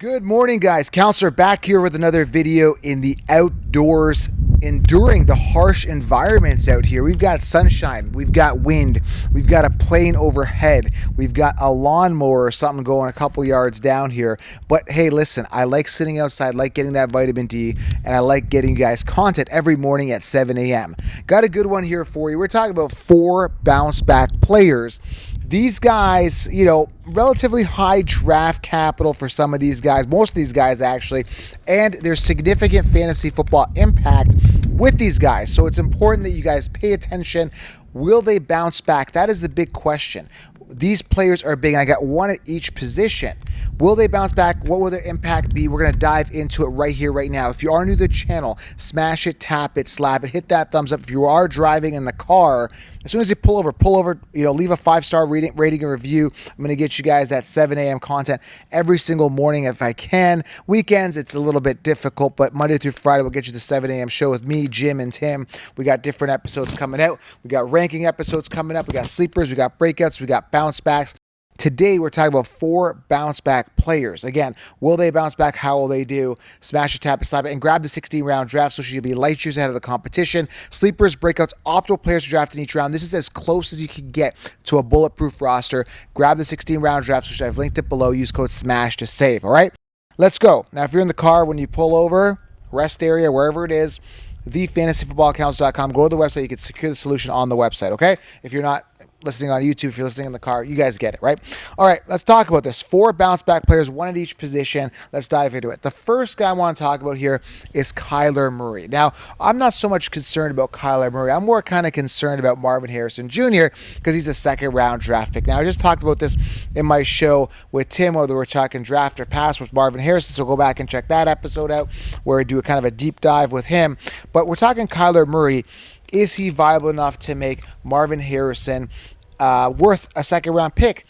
Good morning, guys. Counselor back here with another video in the outdoors, enduring the harsh environments out here. We've got sunshine, we've got wind, we've got a plane overhead, we've got a lawnmower or something going a couple yards down here. But hey, listen, I like sitting outside, like getting that vitamin D, and I like getting you guys content every morning at 7 a.m. Got a good one here for you. We're talking about 4 bounce back players. These guys, relatively high draft capital for some of these guys, most of these guys actually, and there's significant fantasy football impact with these guys. So it's important that you guys pay attention. Will they bounce back? That is the big question. These players are big, and I got one at each position. Will they bounce back? What will their impact be? We're going to dive into it right here, right now. If you are new to the channel, smash it, tap it, slap it, hit that thumbs up. If you are driving in the car, as soon as you pull over, leave a 5-star rating and review. I'm going to get you guys that 7 a.m. content every single morning if I can. Weekends, it's a little bit difficult, but Monday through Friday, we'll get you the 7 a.m. show with me, Jim, and Tim. We got different episodes coming out. We got ranking episodes coming up. We got sleepers. We got breakouts. We got bounce backs. Today, we're talking about 4 bounce back players. Again, will they bounce back? How will they do? Smash it, tap it, slap it, and grab the 16-round draft so you'll be light years ahead of the competition. Sleepers, breakouts, optimal players to draft in each round. This is as close as you can get to a bulletproof roster. Grab the 16-round draft so I've linked it below. Use code SMASH to save, all right? Let's go. Now, if you're in the car, when you pull over, rest area, wherever it is, thefantasyfootballaccounts.com. Go to the website. You can secure the solution on the website, okay? If you're not listening on YouTube, if you're listening in the car, you guys get it, right? All right, let's talk about this. 4 bounce back players, 1 at each position. Let's dive into it. The first guy I want to talk about here is Kyler Murray. Now, I'm not so much concerned about Kyler Murray. I'm more kind of concerned about Marvin Harrison Jr. because he's a second-round draft pick. Now, I just talked about this in my show with Tim, where we're talking draft or pass with Marvin Harrison, so go back and check that episode out where I do a kind of a deep dive with him. But we're talking Kyler Murray. Is he viable enough to make Marvin Harrison worth a second-round pick?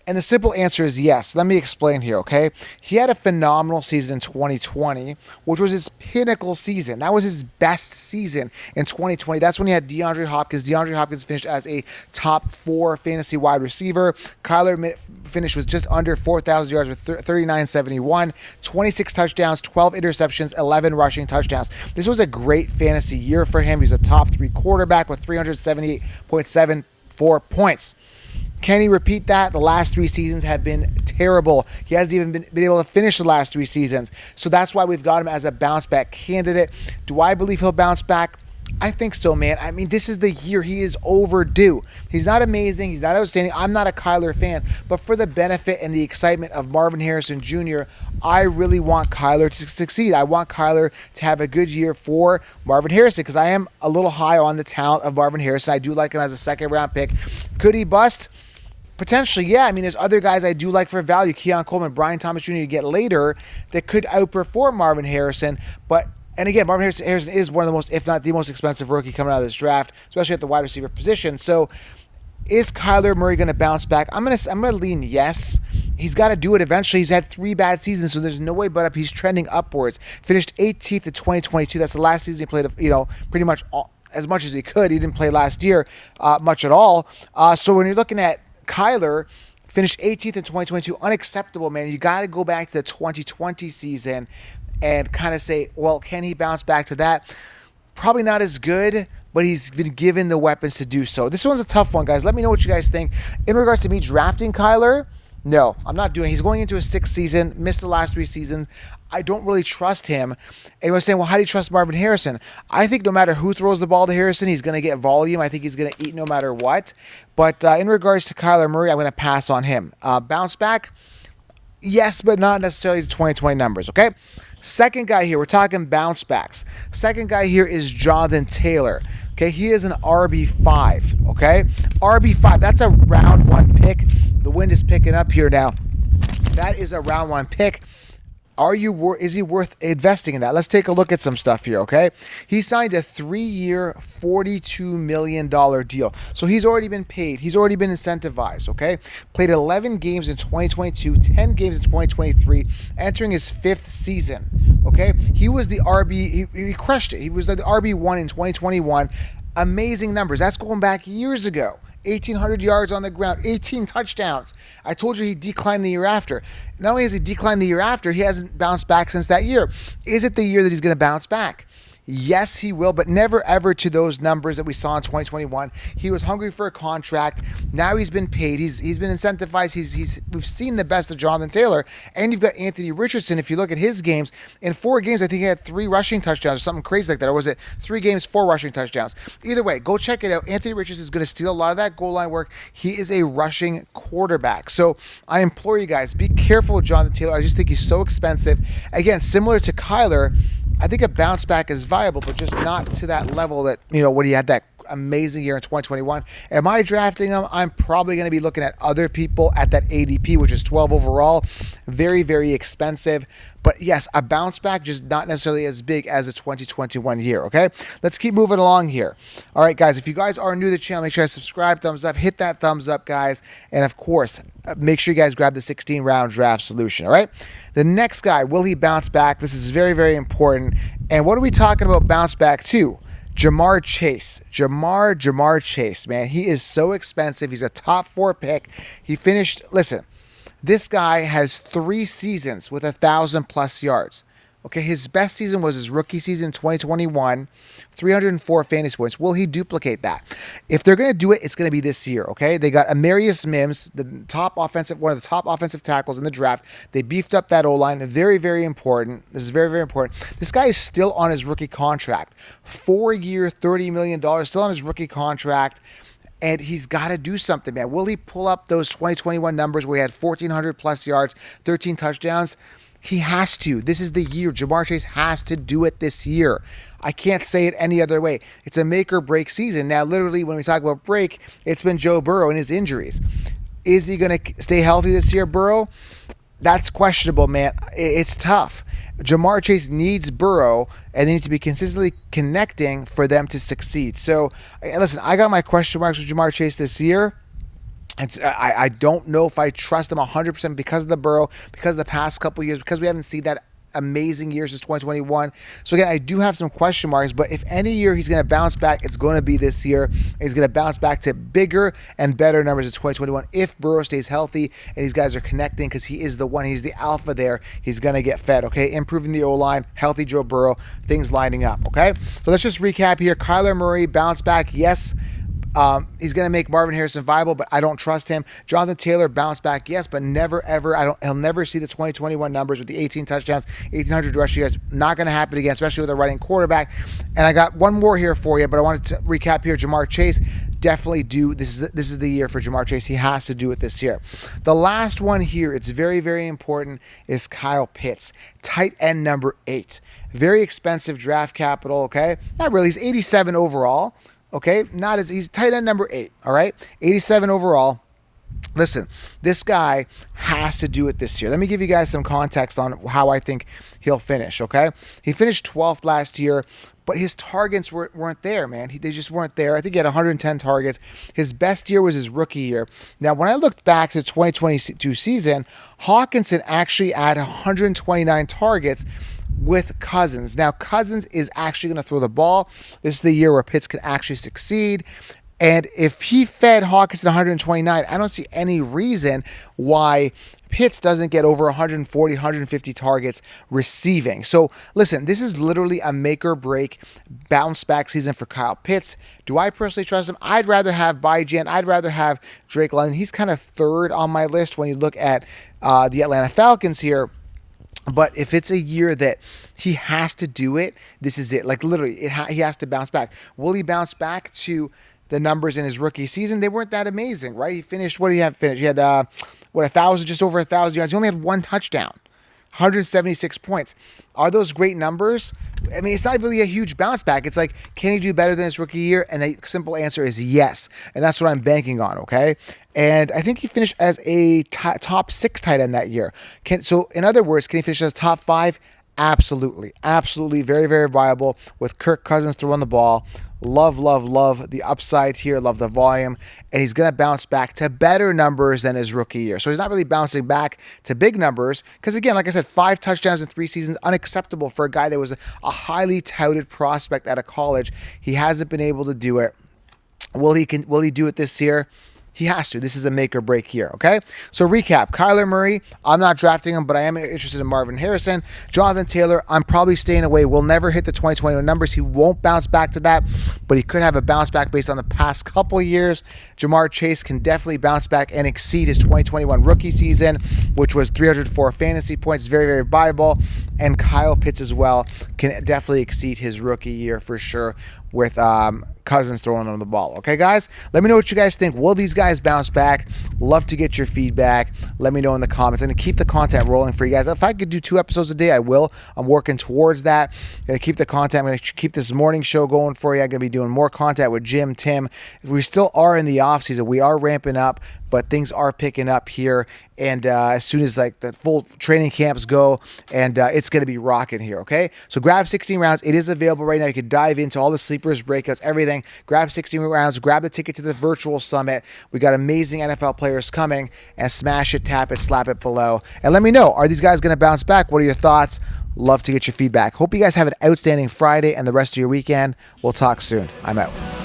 And the simple answer is yes. Let me explain here, okay? He had a phenomenal season in 2020, which was his pinnacle season. That was his best season in 2020. That's when he had DeAndre Hopkins. DeAndre Hopkins finished as a top 4 fantasy wide receiver. Kyler finished with just under 4,000 yards with 39.71, 26 touchdowns, 12 interceptions, 11 rushing touchdowns. This was a great fantasy year for him. He's a top 3 quarterback with 378.74 points. Can he repeat that? The last 3 seasons have been terrible. He hasn't even been able to finish the last 3 seasons. So that's why we've got him as a bounce back candidate. Do I believe he'll bounce back? I think so, man. I mean, this is the year. He is overdue. He's not amazing. He's not outstanding. I'm not a Kyler fan. But for the benefit and the excitement of Marvin Harrison Jr., I really want Kyler to succeed. I want Kyler to have a good year for Marvin Harrison because I am a little high on the talent of Marvin Harrison. I do like him as a second-round pick. Could he bust? Potentially, yeah. I mean, there's other guys I do like for value. Keon Coleman, Brian Thomas Jr. you get later that could outperform Marvin Harrison. And again, Marvin Harrison is one of the most, if not the most expensive rookie coming out of this draft, especially at the wide receiver position. So is Kyler Murray going to bounce back? I'm gonna lean yes. He's got to do it eventually. He's had 3 bad seasons, so there's no way but up. He's trending upwards. Finished 18th in 2022. That's the last season he played, pretty much as much as he could. He didn't play last year much at all. So when you're looking at Kyler, finished 18th in 2022. Unacceptable, man. You got to go back to the 2020 season and kind of say, well, can he bounce back to that? Probably not as good, but he's been given the weapons to do so. This one's a tough one, guys. Let me know what you guys think. In regards to me drafting Kyler, no, I'm not doing it. He's going into his 6th season, missed the last 3 seasons. I don't really trust him. And we're saying, well, how do you trust Marvin Harrison? I think no matter who throws the ball to Harrison, he's going to get volume. I think he's going to eat no matter what. But in regards to Kyler Murray, I'm going to pass on him. Bounce back? Yes, but not necessarily the 2020 numbers, okay? Second guy here, we're talking bounce backs. Second guy here is Jonathan Taylor. Okay, he is an RB5, okay? RB5, that's a round 1 pick. The wind is picking up here now. That is a round 1 pick. Is he worth investing in that? Let's take a look at some stuff here, okay? He signed a 3-year, $42 million deal. So he's already been paid. He's already been incentivized, okay? Played 11 games in 2022, 10 games in 2023, entering his 5th season, okay? He was the RB, he crushed it. He was the RB1 in 2021. Amazing numbers. That's going back years ago. 1,800 yards on the ground, 18 touchdowns. I told you he declined the year after. Not only has he declined the year after, he hasn't bounced back since that year. Is it the year that he's going to bounce back? Yes, he will, but never ever to those numbers that we saw in 2021. He was hungry for a contract. Now he's been paid. He's been incentivized. We've seen the best of Jonathan Taylor, and you've got Anthony Richardson. If you look at his games, in 4 games, I think he had 3 rushing touchdowns or something crazy like that. Or was it 3 games, 4 rushing touchdowns? Either way, go check it out. Anthony Richardson is going to steal a lot of that goal line work. He is a rushing quarterback. So I implore you guys, be careful with Jonathan Taylor. I just think he's so expensive. Again, similar to Kyler, I think a bounce back is viable, but just not to that level that, when he had that amazing year in 2021. Am I drafting him? I'm probably going to be looking at other people at that ADP, which is 12 overall. Very, very expensive. But yes, a bounce back, just not necessarily as big as the 2021 year, okay? Let's keep moving along here. All right, guys, if you guys are new to the channel, make sure to subscribe, thumbs up, hit that thumbs up, guys. And of course, make sure you guys grab the 16-round draft solution, all right? The next guy, will he bounce back? This is very, very important. And what are we talking about bounce back to? Jamar Chase. Jamar Chase, man. He is so expensive. He's a top 4 pick. He finished, listen, this guy has 3 seasons with 1,000+ yards. Okay, his best season was his rookie season in 2021, 304 fantasy points. Will he duplicate that? If they're going to do it, it's going to be this year, okay? They got Amarius Mims, one of the top offensive tackles in the draft. They beefed up that O-line. Very, very important. This is very, very important. This guy is still on his rookie contract. 4-year, $30 million, still on his rookie contract. And he's got to do something, man. Will he pull up those 2021 numbers where he had 1,400+ yards, 13 touchdowns? He has to. This is the year. Jamar Chase has to do it this year. I can't say it any other way. It's a make or break season. Now, literally, when we talk about break, it's been Joe Burrow and his injuries. Is he going to stay healthy this year, Burrow? That's questionable, man. It's tough. Jamar Chase needs Burrow, and they need to be consistently connecting for them to succeed. So, listen, I got my question marks with Jamar Chase this year. I don't know if I trust him 100% because of the Burrow, because of the past couple of years, because we haven't seen that amazing year since 2021. So again, I do have some question marks, but if any year he's going to bounce back, it's going to be this year. He's going to bounce back to bigger and better numbers in 2021 if Burrow stays healthy and these guys are connecting, because he is the one, he's the alpha there. He's going to get fed, okay? Improving the O-line, healthy Joe Burrow, things lining up, okay? So let's just recap here. Kyler Murray, bounce back, yes. He's going to make Marvin Harrison viable, but I don't trust him. Jonathan Taylor, bounce back, yes, but never, ever, he'll never see the 2021 numbers with the 18 touchdowns, 1,800 rushing yards. Not going to happen again, especially with a running quarterback. And I got one more here for you, but I wanted to recap here. Jamar Chase, definitely do. This is the year for Jamar Chase. He has to do it this year. The last one here, it's very, very important, is Kyle Pitts, tight end number 8. Very expensive draft capital, okay? Not really. He's 87 overall. Okay, he's tight end number 8, all right? 87 overall. Listen, this guy has to do it this year. Let me give you guys some context on how I think he'll finish, okay? He finished 12th last year, but his targets weren't there, man. They just weren't there. I think he had 110 targets. His best year was his rookie year. Now, when I looked back to the 2022 season, Hawkinson actually had 129 targets with Cousins. Now, Cousins is actually going to throw the ball. This is the year where Pitts can actually succeed. And if he fed Hawkinson 129, I don't see any reason why Pitts doesn't get over 140, 150 targets receiving. So, listen, this is literally a make or break bounce back season for Kyle Pitts. Do I personally trust him? I'd rather have Byjan. I'd rather have Drake London. He's kind of third on my list when you look at the Atlanta Falcons here. But if it's a year that he has to do it, this is it. Like, literally, he has to bounce back. Will he bounce back to the numbers in his rookie season? They weren't that amazing, right? He finished, what did he have finished? He had, just over 1,000 yards. He only had 1 touchdown, 176 points. Are those great numbers? I mean, it's not really a huge bounce back. It's like, can he do better than his rookie year? And the simple answer is yes. And that's what I'm banking on, okay? And I think he finished as a top 6 tight end that year. So, in other words, can he finish as top 5? Absolutely. Absolutely. Very, very viable with Kirk Cousins throwing the ball. Love, love, love the upside here. Love the volume. And he's going to bounce back to better numbers than his rookie year. So he's not really bouncing back to big numbers because, again, like I said, 5 touchdowns in 3 seasons, unacceptable for a guy that was a highly touted prospect out of college. He hasn't been able to do it. Will he do it this year? He has to. This is a make or break year, okay? So recap, Kyler Murray, I'm not drafting him, but I am interested in Marvin Harrison. Jonathan Taylor, I'm probably staying away. Will never hit the 2021 numbers. He won't bounce back to that, but he could have a bounce back based on the past couple years. Jamar Chase can definitely bounce back and exceed his 2021 rookie season, which was 304 fantasy points. Very, very viable. And Kyle Pitts as well can definitely exceed his rookie year for sure with Cousins throwing on the ball. Okay, guys? Let me know what you guys think. Will these guys bounce back? Love to get your feedback. Let me know in the comments. I'm going to keep the content rolling for you guys. If I could do 2 episodes a day, I will. I'm working towards that. I'm going to keep the content. I'm going to keep this morning show going for you. I'm going to be doing more content with Jim, Tim. We still are in the off season. We are ramping up, but things are picking up here. And as soon as like the full training camps go, and it's going to be rocking here, okay? So grab 16 rounds. It is available right now. You can dive into all the sleepers, breakouts, everything. Grab 16 rounds. Grab the ticket to the virtual summit. We got amazing NFL players coming, and smash it, tap it, slap it below. And let me know, are these guys going to bounce back? What are your thoughts? Love to get your feedback. Hope you guys have an outstanding Friday and the rest of your weekend. We'll talk soon. I'm out.